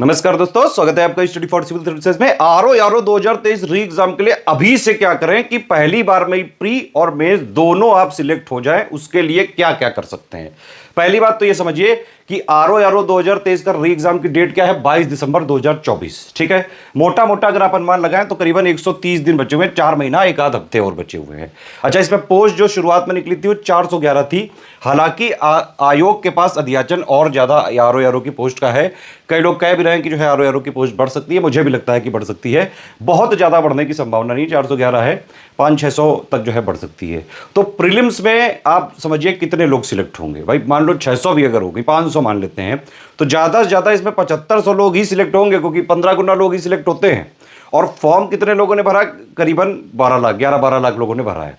नमस्कार दोस्तों, स्वागत है आपका स्टडी फॉर सिविल सर्विसेज में। आरओ 2023 री एग्जाम के लिए अभी से क्या करें कि पहली बार में प्री और मेंस दोनों आप सिलेक्ट हो जाएं, उसके लिए क्या क्या कर सकते हैं। पहली बात तो ये समझिए कि आरओ 2023 का री एग्जाम की डेट क्या है, 22 दिसंबर 2024। ठीक है, मोटा मोटा अगर आप अनुमान लगाएं तो करीबन 130 दिन बचे हुए हैं, 4 महीना एक आध हफ्ते और बचे हुए हैं। अच्छा, इसमें पोस्ट जो शुरुआत में निकली थी वो 411 थी। हालांकि आयोग के पास अध्याचन और ज्यादा आरओ की पोस्ट का है। कई लोग कह भी रहे हैं कि जो है आरओ की पोस्ट बढ़ सकती है, मुझे भी लगता है कि बढ़ सकती है। बहुत ज्यादा बढ़ने की संभावना नहीं, 411 है, 500-600 तक जो है बढ़ सकती है। तो प्रीलिम्स में आप समझिए कितने लोग सिलेक्ट होंगे। भाई मान लो 600 भी अगर होगी, 500 मान लेते हैं, तो ज्यादा से ज्यादा इसमें 7500 लोग ही सिलेक्ट होंगे, क्योंकि 15 गुना लोग ही सिलेक्ट होते हैं। और फॉर्म कितने लोगों ने भरा, करीबन 12 लाख, 11-12 लाख लोगों ने भरा है।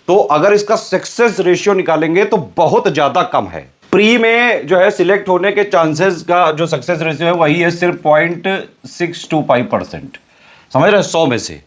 तो अगर इसका सक्सेस रेशियो निकालेंगे तो बहुत ज्यादा कम है। प्री में जो है सिलेक्ट होने के चांसेस का जो सक्सेस रेशियो है वही है सिर्फ 0.625%। समझ रहे हैं, 100 में से।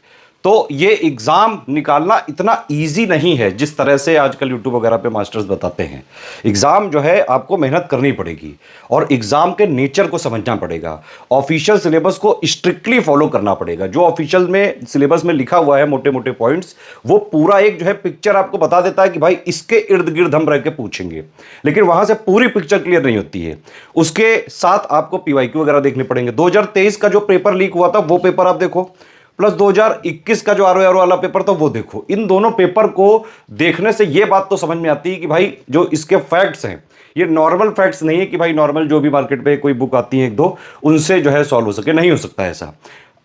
तो ये एग्जाम निकालना इतना इजी नहीं है जिस तरह से आजकल यूट्यूब वगैरह पे मास्टर्स बताते हैं। एग्जाम जो है आपको मेहनत करनी पड़ेगी और एग्जाम के नेचर को समझना पड़ेगा। ऑफिशियल सिलेबस को स्ट्रिक्टली फॉलो करना पड़ेगा। जो ऑफिशियल में सिलेबस में लिखा हुआ है मोटे मोटे पॉइंट्स, वो पूरा एक जो है पिक्चर आपको बता देता है कि भाई इसके इर्द गिर्द हम रह के पूछेंगे, लेकिन वहां से पूरी पिक्चर क्लियर नहीं होती है। उसके साथ आपको पीवाईक्यू वगैरह देखने पड़ेंगे। 2023 का जो पेपर लीक हुआ था वो पेपर आप देखो, प्लस 2021 का जो आरओ वाला पेपर था वो देखो। इन दोनों पेपर को देखने से ये बात तो समझ में आती है कि भाई जो इसके फैक्ट्स हैं ये नॉर्मल फैक्ट्स नहीं है कि भाई नॉर्मल जो भी मार्केट पे कोई बुक आती है एक दो उनसे जो है सॉल्व हो सके, नहीं हो सकता ऐसा।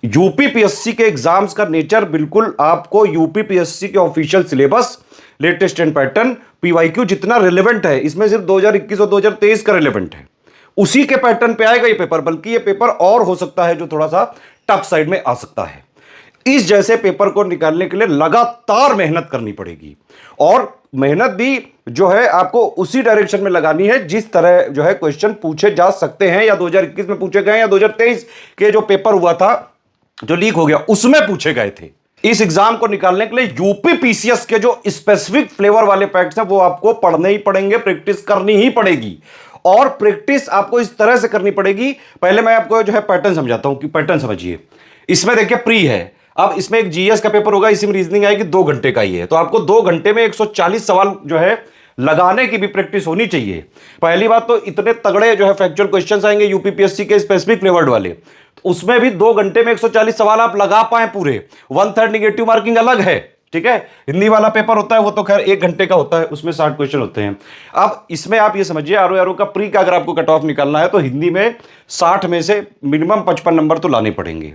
यूपीपीएससी के एग्जाम्स का नेचर बिल्कुल आपको यूपीपीएससी के official syllabus, latest and pattern, PYQ जितना रिलेवेंट है, इसमें सिर्फ 2021 और 2023 का रिलेवेंट है, उसी के पैटर्न पे आएगा ये पेपर। बल्कि ये पेपर और हो सकता है जो थोड़ा सा टफ साइड में आ सकता है। इस जैसे पेपर को निकालने के लिए लगातार मेहनत करनी पड़ेगी और मेहनत भी जो है आपको उसी डायरेक्शन में लगानी है जिस तरह जो है क्वेश्चन पूछे जा सकते हैं, या 2021 में पूछे गए या 2023 के जो पेपर हुआ था जो लीक हो गया उसमें पूछे गए थे। इस एग्जाम को निकालने के लिए यूपीपीसीएस के जो स्पेसिफिक फ्लेवर वाले फैक्ट्स हैं वो आपको पढ़ने ही पड़ेंगे, प्रैक्टिस करनी ही पड़ेगी। और प्रैक्टिस आपको इस तरह से करनी पड़ेगी। पहले मैं आपको जो है पैटर्न समझाता हूं कि पैटर्न समझिए। इसमें देखिए प्री है, अब इसमें एक जीएस का पेपर होगा, इसी में रीजनिंग आएगी, 2 घंटे का ही है। तो आपको 2 घंटे में 140 सवाल जो है लगाने की भी प्रैक्टिस होनी चाहिए। पहली बात तो इतने तगड़े जो है फैक्चुअल क्वेश्चंस आएंगे यूपीपीएससी के स्पेसिफिक फ्लेवर्ड वाले, तो उसमें भी 2 घंटे में 140 सवाल आप लगा पाए पूरे। 1/3 निगेटिव मार्किंग अलग है, ठीक है। हिंदी वाला पेपर होता है वो तो खैर 1 घंटे का होता है, उसमें 60 क्वेश्चन होते हैं। अब इसमें आप ये समझिए आरओ का प्री का अगर आपको कट ऑफ निकालना है तो हिंदी में 60 में से मिनिमम 55 नंबर तो लाने पड़ेंगे।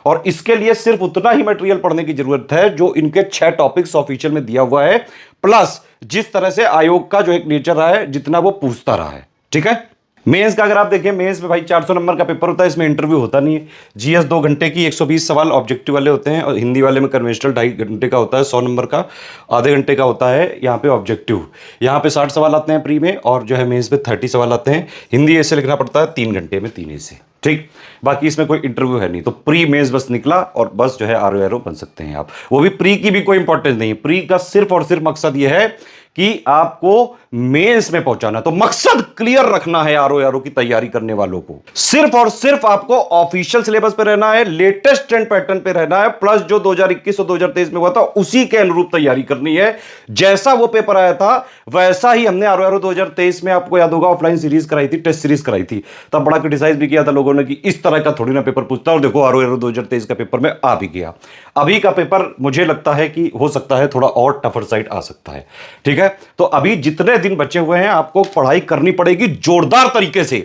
और इसके लिए सिर्फ उतना ही मटेरियल पढ़ने की जरूरत है जो इनके 6 टॉपिक्स ऑफिशियल में दिया हुआ है, प्लस जिस तरह से आयोग का जो एक नेचर रहा है, जितना वो पूछता रहा है, ठीक है। मेंस का अगर आप देखें, मेंस में भाई 400 नंबर का पेपर होता है, इसमें इंटरव्यू होता नहीं है। जीएस 2 घंटे की 120 सवाल ऑब्जेक्टिव वाले होते हैं, और हिंदी वाले में कन्वेंशनल 2.5 घंटे का होता है, 100 नंबर का आधे घंटे का होता है यहाँ पे ऑब्जेक्टिव। यहाँ पे 60 सवाल आते हैं प्री में, और जो है मेंस में 30 सवाल आते हैं। हिंदी ऐसे लिखना पड़ता है 3 घंटे में, 3 ऐसे, ठीक। बाकी इसमें कोई इंटरव्यू है नहीं। तो प्री मेंस बस निकला और बस जो है आरओ बन सकते हैं आप। वो भी प्री की भी कोई इंपॉर्टेंस नहीं है। प्री का सिर्फ और सिर्फ मकसद ये है कि आपको मेंस में पहुंचाना। तो मकसद क्लियर रखना है आरओ की तैयारी करने वालों को। सिर्फ और सिर्फ आपको ऑफिशियल सिलेबस पे रहना है, लेटेस्ट ट्रेंड पैटर्न पे रहना है, प्लस जो 2021 और 2023 में हुआ था उसी के अनुरूप तैयारी करनी है। जैसा वो पेपर आया था वैसा ही हमने आरओ 2023 में, आपको याद होगा, ऑफलाइन सीरीज कराई थी, टेस्ट सीरीज कराई थी। तब बड़ा क्रिटिसाइज भी किया था लोगों ने कि इस तरह का थोड़ी ना पेपर पूछता, और देखो आरओ 2023 का पेपर में आ भी गया। अभी का पेपर मुझे लगता है कि हो सकता है थोड़ा और टफर साइड आ सकता है, ठीक है। तो अभी जितने दिन बचे हुए हैं आपको पढ़ाई करनी पड़ेगी जोरदार तरीके से।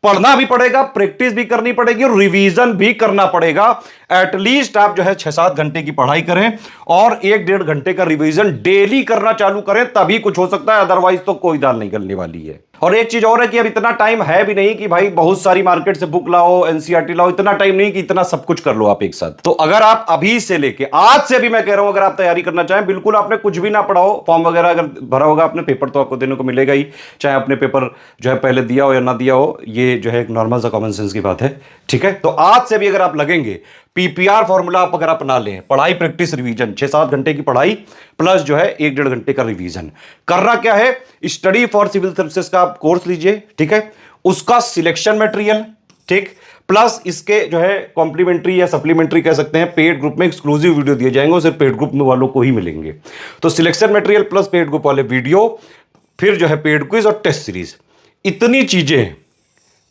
पढ़ना भी पड़ेगा, प्रैक्टिस भी करनी पड़ेगी, और रिवीजन भी करना पड़ेगा। एटलीस्ट आप जो है 6-7 घंटे की पढ़ाई करें और 1-1.5 घंटे का रिवीजन डेली करना चालू करें, तभी कुछ हो सकता है। अदरवाइज तो कोई दाल नहीं गलने वाली है। और एक चीज और है कि अब इतना टाइम है भी नहीं कि भाई बहुत सारी मार्केट से बुक लाओ, एनसीईआरटी लाओ। इतना टाइम नहीं कि इतना सब कुछ कर लो आप एक साथ। तो अगर आप अभी से लेके आज से भी, मैं कह रहा हूं, अगर आप तैयारी करना चाहें, बिल्कुल आपने कुछ भी ना पढ़ा हो, फॉर्म वगैरह अगर भरा होगा आपने, पेपर तो आपको देने को मिलेगा ही, चाहे आपने पेपर जो है पहले दिया हो या ना दिया हो। ये जो है एक नॉर्मल सा कॉमन सेंस की बात है, ठीक है। तो आज से भी अगर आप लगेंगे, पीपीआर फॉर्मूला आप अगर अपना लें, पढ़ाई प्रैक्टिस रिवीजन, 6-7 घंटे की पढ़ाई प्लस जो है 1-1.5 घंटे का रिवीजन करना। क्या है, स्टडी फॉर सिविल सर्विसेज का आप कोर्स लीजिए, ठीक है। उसका सिलेक्शन मटेरियल, ठीक। प्लस इसके जो है कॉम्प्लीमेंट्री या सप्लीमेंट्री कह सकते हैं, पेड ग्रुप में एक्सक्लूसिव वीडियो दिए जाएंगे और सिर्फ पेड ग्रुप में वालों को ही मिलेंगे। तो selection material plus paid group वाले वीडियो, फिर जो है पेड क्विज और टेस्ट सीरीज, इतनी चीजें हैं।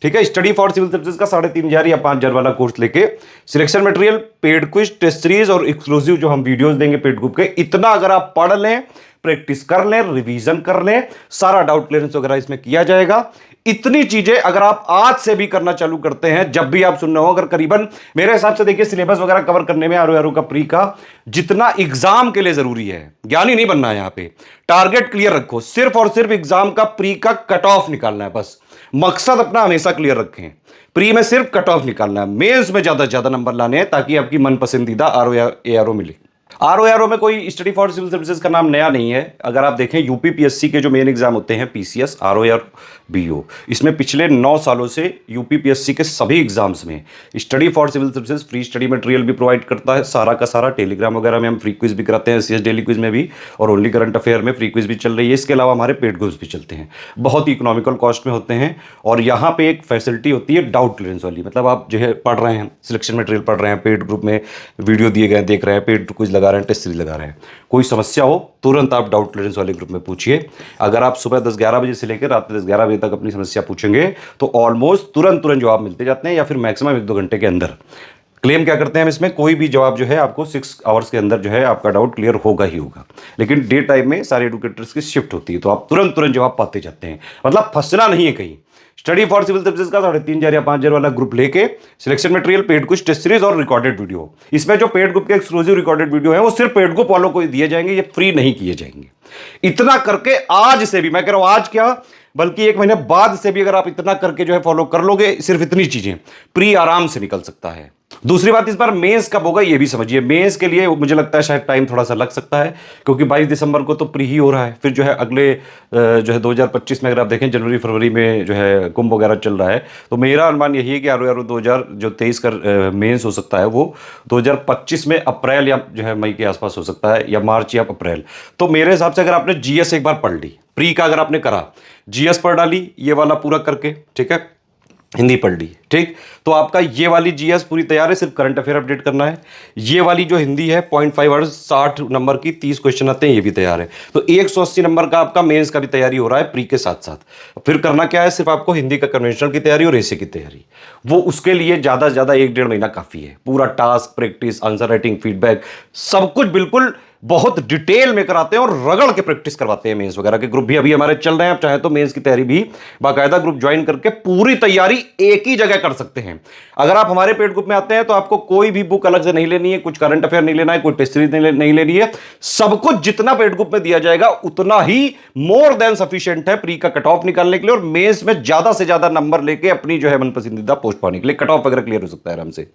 ठीक है, स्टडी फॉर सिविल सर्विसेज का 3,500 या 5,000 वाला कोर्स लेके selection material, paid quiz, test series और एक्सक्लूसिव जो हम वीडियोस देंगे पेड ग्रुप के, इतना अगर आप पढ़ लें, प्रैक्टिस कर लें, रिवीजन कर लें, सारा डाउट क्लियरेंस वगैरह इसमें किया जाएगा। इतनी चीजें अगर आप आज से भी करना चालू करते हैं, जब भी आप सुन रहे हो, अगर करीबन मेरे हिसाब से देखिए सिलेबस वगैरह कवर करने में आरओ का प्री का जितना एग्जाम के लिए जरूरी है, ज्ञानी नहीं बनना है यहां पे, टारगेट क्लियर रखो, सिर्फ और सिर्फ एग्जाम का प्री का कट ऑफ निकालना है बस। मकसद अपना हमेशा क्लियर रखें, प्री में सिर्फ कट ऑफ निकालना है, मेंस में ज्यादा से ज्यादा नंबर लाने हैं ताकि आपकी मन पसंदीदा आरओ या एआरओ मिले। आरओ में कोई स्टडी फॉर सिविल सर्विसेज का नाम नया नहीं है। अगर आप देखें यूपीपीएससी के जो मेन एग्जाम होते हैं, पीसीएस, आरओ, बीओ, इसमें पिछले 9 सालों से यूपीपीएससी के सभी एग्जाम्स में study for civil services free study material भी प्रोवाइड करता है, सारा का सारा। टेलीग्राम वगैरह में हम फ्री क्विज भी कराते हैं, सीएस डेली क्विज में भी, और ओनली करंट अफेयर में फ्री क्विज भी चल रही है। इसके अलावा हमारे पेड क्विज भी चलते हैं, बहुत ही इकोनॉमिकल कॉस्ट में होते हैं। और यहाँ पे एक फैसिलिटी होती है डाउट क्लियरेंस वाली, मतलब आप जो है पढ़ रहे हैं, सिलेक्शन मटेरियल पढ़ रहे हैं, पेड ग्रुप में वीडियो दिए गए देख रहे हैं, पेड क्विज लगा रहे हैं, टेस्ट सीरीज लगा रहे हैं, कोई समस्या हो तुरंत आप डाउट क्लियरेंस वाले ग्रुप में पूछिए। अगर आप सुबह 10-11 बजे से लेकर रात 10-11 बजे तक अपनी समस्या पूछेंगे तो ऑलमोस्ट तुरंत जवाब मिलते जाते हैं, या फिर मैक्सिमम 1-2 घंटे के अंदर। क्लेम क्या करते हैं हम इसमें, कोई भी जवाब जो है आपको 6 आवर्स के अंदर जो है आपका डाउट क्लियर होगा ही होगा। लेकिन डे टाइम में सारे एडुकेटर्स की शिफ्ट होती है, तो आप तुरंत जवाब पाते जाते हैं, मतलब फंसना नहीं है कहीं। स्टडी फॉर सिविल सर्विसेज का 3,500 या 5,000 वाला ग्रुप लेके सिलेक्शन मटेरियल, पेड कुछ टेस्ट सीरीज और रिकॉर्डेड वीडियो, इसमें जो पेड ग्रुप के एक्सक्लूसिव रिकॉर्डेड वीडियो है वो सिर्फ पेड ग्रुप वालों को दिए जाएंगे, ये फ्री नहीं किए जाएंगे। इतना करके आज से भी, मैं कह रहा हूं आज क्या, बल्कि 1 महीने बाद से भी अगर आप इतना करके जो है फॉलो कर लोगे, सिर्फ इतनी चीजें, प्री आराम से निकल सकता है। दूसरी बात, इस बार मेंस कब होगा ये भी समझिए। मेंस के लिए मुझे लगता है शायद टाइम थोड़ा सा लग सकता है, क्योंकि 22 दिसंबर को तो प्री ही हो रहा है, फिर जो है अगले जो है 2025 में अगर आप देखें जनवरी फरवरी में जो है कुंभ वगैरह चल रहा है, तो मेरा अनुमान यही है कि आरओ 2023 का मेंस हो सकता है वो 2025 में अप्रैल या जो है मई के आसपास हो सकता है, या मार्च या अप्रैल। तो मेरे हिसाब से अगर आपने जीएस एक बार पढ़ ली, प्री का अगर आपने करा, जीएस पढ़ डाली ये वाला पूरा करके, ठीक है, हिंदी पढ़ ली, ठीक, तो आपका ये वाली जीएस पूरी तैयार है, सिर्फ करंट अफेयर अपडेट करना है। ये वाली जो हिंदी है 0.5 आवर्स 60 नंबर की 30 क्वेश्चन आते हैं, ये भी तैयार है। तो 180 नंबर का आपका मेंस का भी तैयारी हो रहा है प्री के साथ साथ। फिर करना क्या है, सिर्फ आपको हिंदी का कन्वेंशनल की तैयारी और एसे की तैयारी, वो उसके लिए ज़्यादा से ज़्यादा 1-1.5 महीना काफ़ी है। पूरा task, practice, answer writing, feedback, सब कुछ बिल्कुल बहुत डिटेल में कराते हैं और रगड़ के प्रैक्टिस करवाते हैं। मेंस वगैरह के ग्रुप भी अभी हमारे चल रहे हैं, आप चाहे तो मेंस की तैयारी भी बाकायदा ग्रुप ज्वाइन करके पूरी तैयारी एक ही जगह कर सकते हैं। अगर आप हमारे पेड ग्रुप में आते हैं तो आपको कोई भी बुक अलग से नहीं लेनी है, कुछ करंट अफेयर नहीं लेना है, कोई टेस्ट सीरीज नहीं लेनी है, सब कुछ जितना पेड ग्रुप में दिया जाएगा उतना ही मोर देन सफिशिएंट है प्री का कट ऑफ निकालने के लिए, और मेंस में ज्यादा से ज्यादा नंबर लेके अपनी जो है मन पसंदीदा पोस्ट पाने के लिए। कट ऑफ वगैरह क्लियर हो सकता है आराम से।